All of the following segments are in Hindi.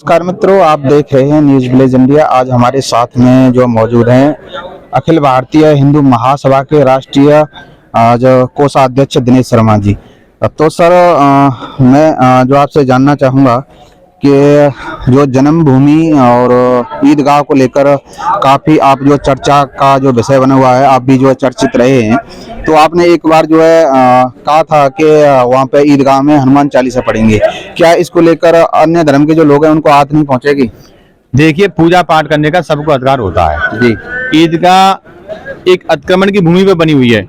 नमस्कार मित्रों, आप देख रहे हैं न्यूज विलेज इंडिया। आज हमारे साथ में जो मौजूद हैं अखिल भारतीय हिंदू महासभा के राष्ट्रीय जो कोषाध्यक्ष दिनेश शर्मा जी। तो सर, मैं जो आपसे जानना चाहूँगा कि जो जन्मभूमि और ईदगाह को लेकर काफ़ी आप जो चर्चा का जो विषय बना हुआ है, आप भी जो है चर्चित रहे हैं। तो आपने एक बार जो है कहा था कि वहाँ पे ईदगाह में हनुमान चालीसा पढ़ेंगे। क्या इसको लेकर अन्य धर्म के जो लोग हैं उनको आहत नहीं पहुँचेगी? देखिए, पूजा पाठ करने का सबको अधिकार होता है जी। ईदगाह एक अतिक्रमण की भूमि पर बनी हुई है।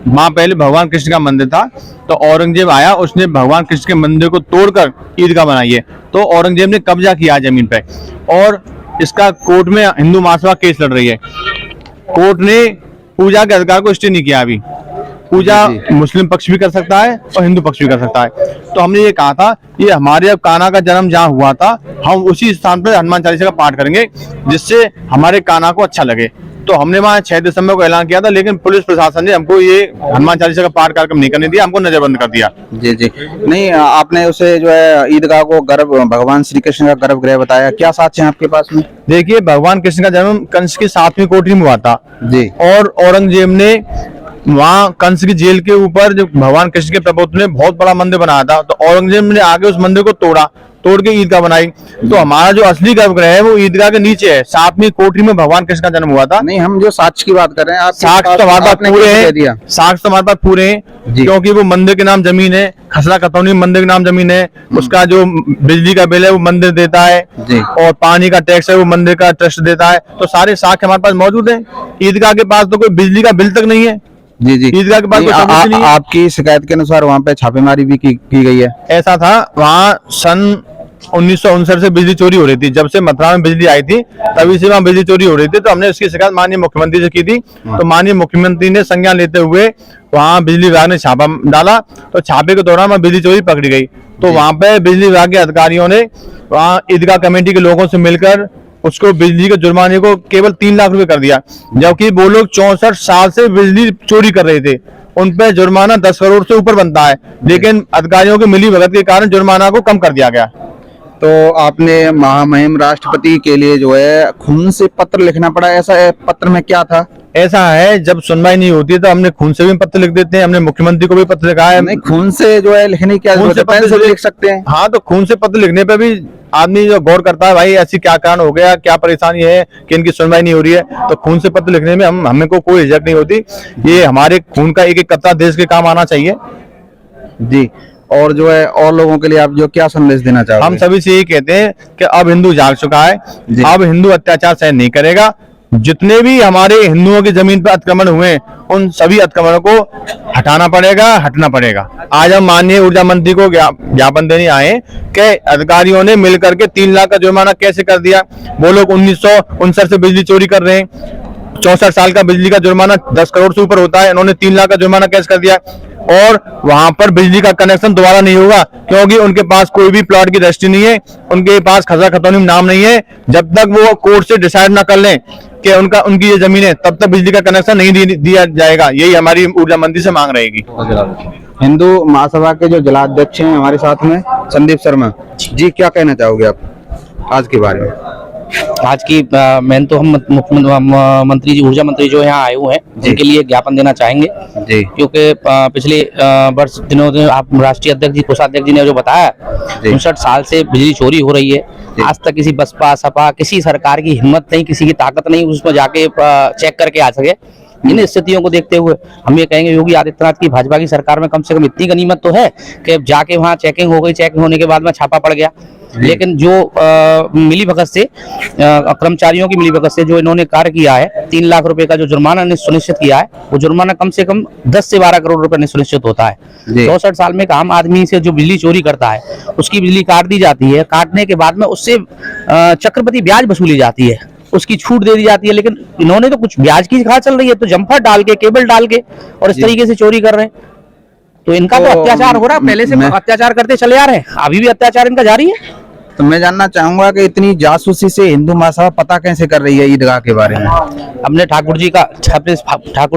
वहाँ पहले भगवान कृष्ण का मंदिर था, तो औरंगजेब आया, उसने भगवान कृष्ण के मंदिर को तोड़कर ईदगाह बनाई है। तो औरंगजेब ने कब्जा किया जमीन पे और इसका कोर्ट में हिंदू महासभा केस लड़ रही है। कोर्ट ने पूजा के अधिकार को स्टे नहीं किया। अभी पूजा मुस्लिम पक्ष भी कर सकता है और हिंदू पक्ष भी कर सकता है। तो हमने ये कहा था, ये हमारे अब कान्हा का जन्म जहाँ हुआ था, हम उसी स्थान पर हनुमान चालीसा का पाठ करेंगे जिससे हमारे कान्हा को अच्छा लगे। तो हमने वहाँ 6 दिसंबर को ऐलान किया था, लेकिन पुलिस प्रशासन ने हमको ये हनुमान चालीसा का पाठ कार्यक्रम नहीं करने दिया, हमको नजरबंद कर दिया। जी जी। नहीं, आपने उसे जो है ईदगाह को भगवान श्री कृष्ण का गर्भगृह बताया। क्या साक्ष्य है आपके पास में? देखिए, भगवान कृष्ण का जन्म कंस की 7वीं कोठरी में हुआ था जी। और औरंगजेब ने वहाँ कंस की जेल के ऊपर जो भगवान कृष्ण के प्रभुत्व ने बहुत बड़ा मंदिर बनाया था, तो औरंगजेब ने आगे उस मंदिर को तोड़ के ईदगाह बनाई। तो हमारा जो असली गर्भगृह है वो ईदगाह के नीचे है। 7वीं कोठरी में भगवान कृष्ण का जन्म हुआ था। नहीं, हम जो साक्ष्य की बात कर रहे हैं, आप साक्ष्य तो हमारे पास पूरे हैं, साक्ष्य तो हमारे पास पूरे हैं, क्योंकि वो मंदिर के नाम जमीन है, खसरा खतौनी मंदिर के नाम जमीन है। उसका जो बिजली का बिल है वो मंदिर देता है और पानी का टैक्स है वो मंदिर का ट्रस्ट देता है। तो सारे साक्ष्य हमारे पास मौजूद है। ईदगाह के पास तो कोई बिजली का बिल तक नहीं है। जी जी। ईदगाह के पास नहीं है। आपकी शिकायत के अनुसार वहाँ पे छापेमारी भी की गई है। ऐसा था, वहाँ सन 1959 से बिजली चोरी हो रही थी। जब से मथुरा में बिजली आई थी तभी से वहाँ बिजली चोरी हो रही थी। तो हमने उसकी शिकायत माननीय मुख्यमंत्री से की थी। तो माननीय मुख्यमंत्री ने संज्ञान लेते हुए वहाँ बिजली विभाग ने छापा डाला। तो छापे के दौरान वहाँ बिजली चोरी पकड़ी गई। तो वहाँ पे बिजली विभाग के अधिकारियों ने वहाँ ईदगाह कमेटी के लोगों से मिलकर उसको बिजली के जुर्माने को केवल 3 लाख रुपए कर दिया, जबकि वो लोग 64 साल से बिजली चोरी कर रहे थे। उन पे जुर्माना 10 करोड़ से ऊपर बनता है, लेकिन अधिकारियों की मिली भगत के कारण जुर्माना को कम कर दिया गया। तो आपने महामहिम राष्ट्रपति के लिए जो है खून से पत्र लिखना पड़ा, ऐसा पत्र में क्या था? ऐसा है, जब सुनवाई नहीं होती तो हमने खून से भी पत्र लिख देते हैं। हमने मुख्यमंत्री को भी पत्र लिखा है। नहीं, खून से जो है लिखने की खून से पेन से भी लिख सकते हैं। हाँ, तो खून से पत्र लिखने पे भी आदमी जो गौर करता है, भाई ऐसी क्या कारण हो गया, क्या परेशानी है कि इनकी सुनवाई नहीं हो रही है, तो खून से पत्र लिखने में हमें को कोई हिचक नहीं होती। ये हमारे खून का एक एक कतरा देश के काम आना चाहिए। जी। और जो है और लोगों के लिए आप जो क्या संदेश देना चाहोगे? हम सभी से यही कहते हैं कि अब हिंदू जाग चुका है। अब हिंदू अत्याचार सहन नहीं करेगा। जितने भी हमारे हिंदुओं की जमीन पर अतिक्रमण हुए उन सभी अतिक्रमणों को हटाना पड़ेगा, हटना पड़ेगा। आज हम माननीय ऊर्जा मंत्री को ज्ञापन देने आए कि अधिकारियों ने मिलकर के 3 लाख का जुर्माना कैसे कर दिया। वो लोग 1959 से बिजली चोरी कर रहे हैं। 64 साल का बिजली का जुर्माना 10 करोड़ से ऊपर होता है, इन्होंने 3 लाख का जुर्माना कैसे कर दिया। और वहां पर बिजली का कनेक्शन दोबारा नहीं होगा, क्योंकि उनके पास कोई भी प्लॉट की रजिस्ट्री नहीं है, उनके पास खसरा खतौनी में नाम नहीं है। जब तक वो कोर्ट से डिसाइड ना कर लें कि उनकी ये जमीन है, तब तक बिजली का कनेक्शन नहीं दिया जाएगा। यही हमारी ऊर्जा मंत्री से मांग रहेगी। हिंदू महासभा के जो जिलाध्यक्ष हैं हमारे साथ में संदीप शर्मा जी, क्या कहना चाहोगे आप आज के बारे में? आज की मेन तो हम मंत्री जी, ऊर्जा मंत्री जो यहाँ आए हुए हैं, जिनके लिए ज्ञापन देना चाहेंगे जी, क्योंकि पिछले वर्ष दिनों आप राष्ट्रीय अध्यक्ष जी, कोषाध्यक्ष जी ने जो बताया 59 साल से बिजली चोरी हो रही है। आज तक किसी बसपा सपा किसी सरकार की हिम्मत नहीं, किसी की ताकत नहीं उसमें जाके चेक करके आ सके। इन स्थितियों को देखते हुए हम ये कहेंगे, योगी आदित्यनाथ की भाजपा की सरकार में कम से कम इतनी गनीमत तो है कि जाके वहाँ चेकिंग हो गई, चेकिंग होने के बाद में छापा पड़ गया। लेकिन जो मिली भगत से, कर्मचारियों की मिली भगत से जो इन्होंने कार्य किया है, 3 लाख रुपए का जो जुर्माना ने सुनिश्चित किया है, वो जुर्माना कम से कम 10 से 12 करोड़ रुपए ने सुनिश्चित होता है। 64 साल में एक आम आदमी से जो बिजली चोरी करता है उसकी बिजली काट दी जाती है। काटने के बाद में उससे चक्रवृद्धि ब्याज वसूली जाती है, उसकी छूट दे दी जाती है। लेकिन इन्होंने तो कुछ ब्याज की खा चल रही है, तो जम्फर डाल के, केबल डाल के और इस तरीके से चोरी कर रहे हैं। तो इनका तो अत्याचार हो रहा है, पहले से अत्याचार करते चले आ रहे हैं, अभी भी अत्याचार इनका जारी है। तो मैं जानना चाहूंगा कि इतनी जासूसी से हिंदू महासभा पता कैसे कर रही है ईदगाह के बारे में? अपने ठाकुर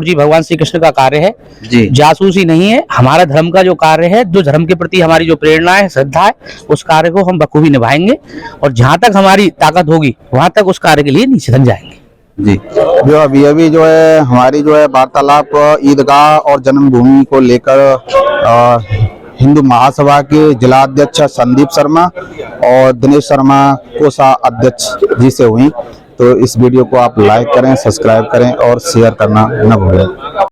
जी भगवान श्री कृष्ण का कार्य है जी जासूसी नहीं है। हमारा धर्म का जो कार्य है, जो धर्म के प्रति हमारी जो प्रेरणा है, श्रद्धा है, उस कार्य को हम बखूबी निभाएंगे और जहां तक हमारी ताकत होगी वहां तक उस कार्य के लिए निश्चित जाएंगे। जी जो अभी जो है हमारी जो है वार्तालाप ईदगाह और जन्मभूमि को लेकर हिंदू महासभा के जिला अध्यक्ष संदीप शर्मा और दिनेश शर्मा कोषा अध्यक्ष जी से हुई। तो इस वीडियो को आप लाइक करें, सब्सक्राइब करें और शेयर करना न भूलें।